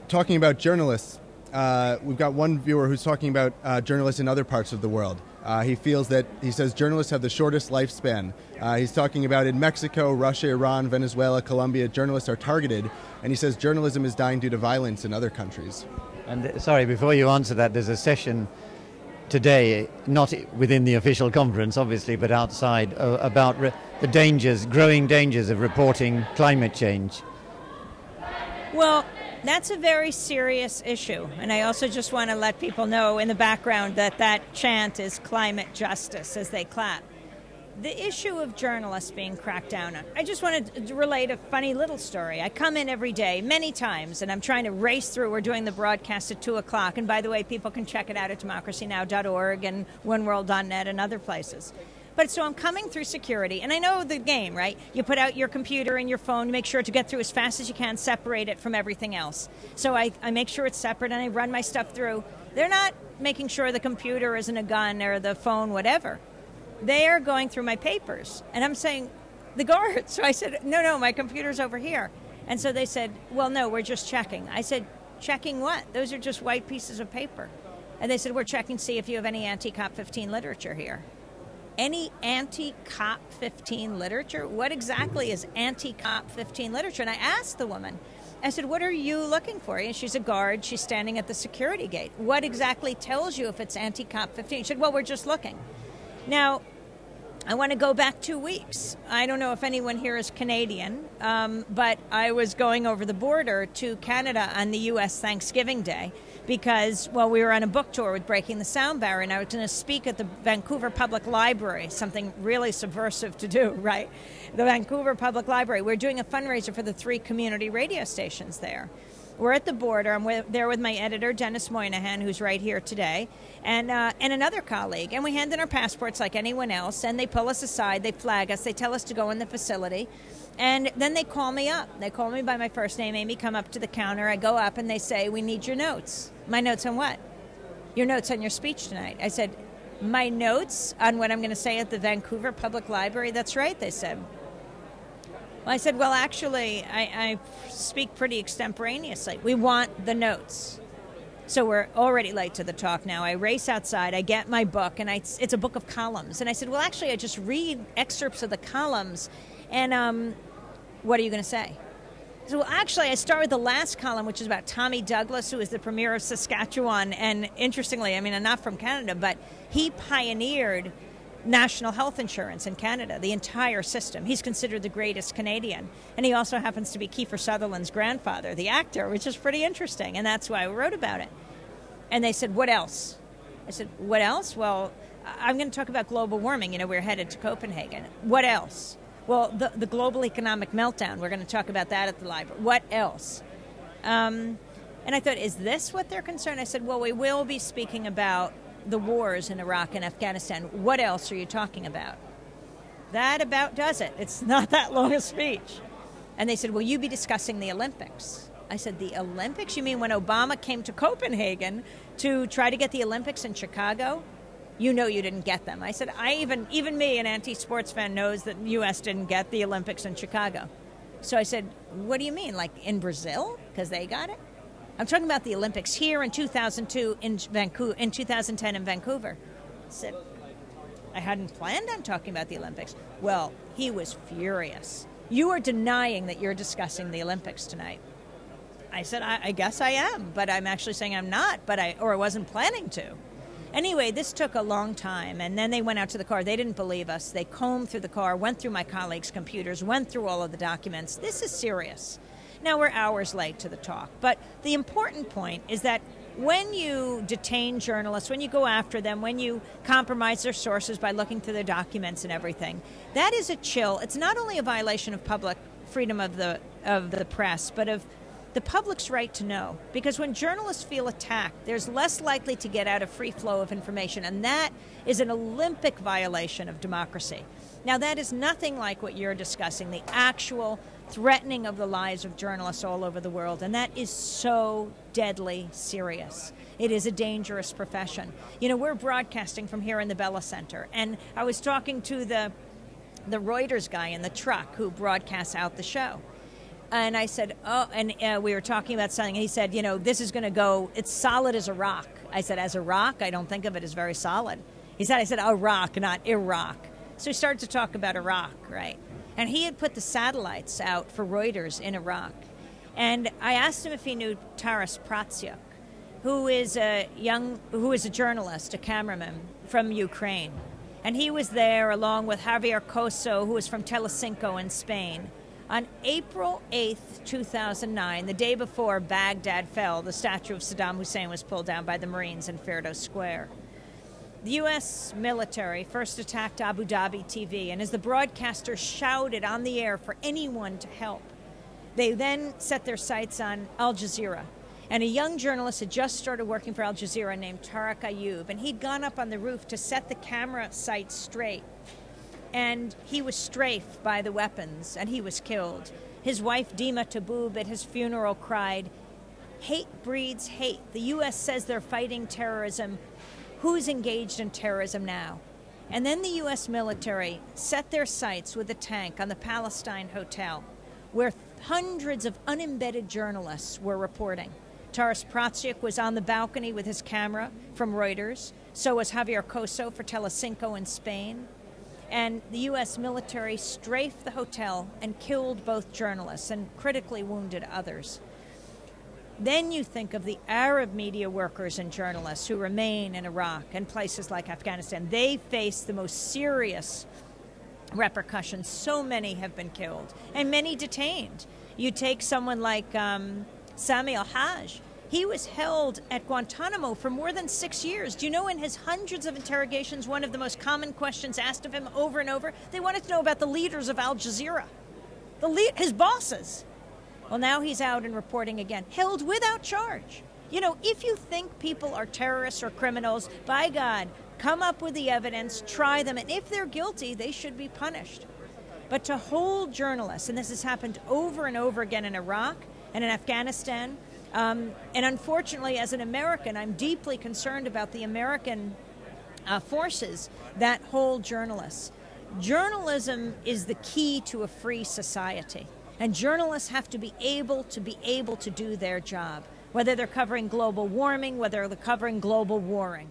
Talking about journalists, we've got one viewer who's talking about journalists in other parts of the world. He says journalists have the shortest lifespan. He's talking about in Mexico, Russia, Iran, Venezuela, Colombia, journalists are targeted, and he says journalism is dying due to violence in other countries. And sorry, before you answer that, there's a session today, not within the official conference, obviously, but outside, about the growing dangers of reporting climate change. Well, that's a very serious issue, and I also just want to let people know in the background that that chant is climate justice as they clap. The issue of journalists being cracked down on. I just wanted to relate a funny little story. I come in every day, many times, and I'm trying to race through. We're doing the broadcast at 2 o'clock, and by the way, people can check it out at democracynow.org and oneworld.net and other places. But so I'm coming through security, and I know the game, right? You put out your computer and your phone, make sure to get through as fast as you can, separate it from everything else. So I make sure it's separate, and I run my stuff through. They're not making sure the computer isn't a gun or the phone, whatever. They are going through my papers, and I'm saying, the guards. So I said, no, my computer's over here. And so they said, well, no, we're just checking. I said, checking what? Those are just white pieces of paper. And they said, we're checking to see if you have any anti-COP15 literature here. Any anti-COP15 literature? What exactly is anti-COP15 literature? And I asked the woman, I said, what are you looking for? And she's a guard. She's standing at the security gate. What exactly tells you if it's anti-COP15? She said, well, we're just looking. Now, I want to go back 2 weeks. I don't know if anyone here is Canadian, but I was going over the border to Canada on the U.S. Thanksgiving Day because, well, we were on a book tour with Breaking the Sound Barrier, and I was going to speak at the Vancouver Public Library, something really subversive to do, right? The Vancouver Public Library. We're doing a fundraiser for the 3 community radio stations there. We're at the border. I'm there with my editor, Dennis Moynihan, who's right here today, and another colleague. And we hand in our passports like anyone else, and they pull us aside, they flag us, they tell us to go in the facility, and then they call me up. They call me by my first name, Amy, come up to the counter. I go up, and they say, we need your notes. My notes on what? Your notes on your speech tonight. I said, my notes on what I'm going to say at the Vancouver Public Library? That's right, they said. Well, I said, well, actually, I speak pretty extemporaneously. We want the notes. So we're already late to the talk now. I race outside, I get my book, and it's a book of columns. And I said, well, actually, I just read excerpts of the columns, and what are you going to say? I said, well, actually, I start with the last column, which is about Tommy Douglas, who is the Premier of Saskatchewan. And interestingly, I mean, I'm not from Canada, but he pioneered national health insurance in Canada, the entire system. He's considered the greatest Canadian. And he also happens to be Kiefer Sutherland's grandfather, the actor, which is pretty interesting. And that's why I wrote about it. And they said, what else? I said, what else? Well, I'm going to talk about global warming. You know, we're headed to Copenhagen. What else? Well, the global economic meltdown. We're going to talk about that at the library. What else? And I thought, is this what they're concerned? I said, well, we will be speaking about the wars in Iraq and Afghanistan. What else are you talking about? That about does it. It's not that long a speech. And they said, will you be discussing the Olympics? I said, the Olympics? You mean when Obama came to Copenhagen to try to get the Olympics in Chicago? You know you didn't get them. I said, even me, an anti-sports fan, knows that the U.S. didn't get the Olympics in Chicago. So I said, what do you mean, like in Brazil? Because they got it? I'm talking about the Olympics here in 2002 in Vancouver, in 2010 in Vancouver. I said, I hadn't planned on talking about the Olympics. Well, he was furious. You are denying that you're discussing the Olympics tonight. I said, I guess I am, but I'm actually saying I'm not, or I wasn't planning to. Anyway, this took a long time, and then they went out to the car. They didn't believe us. They combed through the car, went through my colleagues' computers, went through all of the documents. This is serious. Now, we're hours late to the talk, but the important point is that when you detain journalists, when you go after them, when you compromise their sources by looking through their documents and everything, that is a chill. It's not only a violation of public freedom of the press, but of the public's right to know. Because when journalists feel attacked, there's less likely to get out a free flow of information, and that is an Olympic violation of democracy. Now, that is nothing like what you're discussing, the actual threatening of the lives of journalists all over the world, and that is so deadly serious. It is a dangerous profession. You know, we're broadcasting from here in the Bella Center, and I was talking to the the Reuters guy in the truck who broadcasts out the show. And I said, oh, and we were talking about something, and he said, you know, this is going to go, it's solid as a rock. I said, as a rock? I don't think of it as very solid. He said, I said, a rock, not Iraq. So we started to talk about Iraq, right? And he had put the satellites out for Reuters in Iraq. And I asked him if he knew Taras Pratsyuk, who is a journalist, a cameraman from Ukraine. And he was there along with Javier Coso, who was from Telecinco in Spain. On April 8th, 2009, the day before Baghdad fell, the statue of Saddam Hussein was pulled down by the Marines in Firdos Square. The U.S. military first attacked Abu Dhabi TV, and as the broadcaster shouted on the air for anyone to help, they then set their sights on Al Jazeera. And a young journalist had just started working for Al Jazeera named Tariq Ayoub, and he'd gone up on the roof to set the camera sight straight. And he was strafed by the weapons, and he was killed. His wife, Dima Taboub, at his funeral cried, "Hate breeds hate. The U.S. says they're fighting terrorism. Who's engaged in terrorism now?" And then the U.S. military set their sights with a tank on the Palestine Hotel, where hundreds of unembedded journalists were reporting. Taras Pratsyuk was on the balcony with his camera from Reuters. So was Javier Coso for Telecinco in Spain. And the U.S. military strafed the hotel and killed both journalists and critically wounded others. Then you think of the Arab media workers and journalists who remain in Iraq and places like Afghanistan. They face the most serious repercussions. So many have been killed and many detained. You take someone like Sami al-Hajj. He was held at Guantanamo for more than 6 years. Do you know in his hundreds of interrogations, one of the most common questions asked of him over and over, they wanted to know about the leaders of Al Jazeera, his bosses. Well, now he's out and reporting again, held without charge. You know, if you think people are terrorists or criminals, by God, come up with the evidence, try them, and if they're guilty, they should be punished. But to hold journalists, and this has happened over and over again in Iraq and in Afghanistan, and unfortunately, as an American, I'm deeply concerned about the American forces that hold journalists. Journalism is the key to a free society, and journalists have to be able to do their job, whether they're covering global warming, whether they're covering global warring.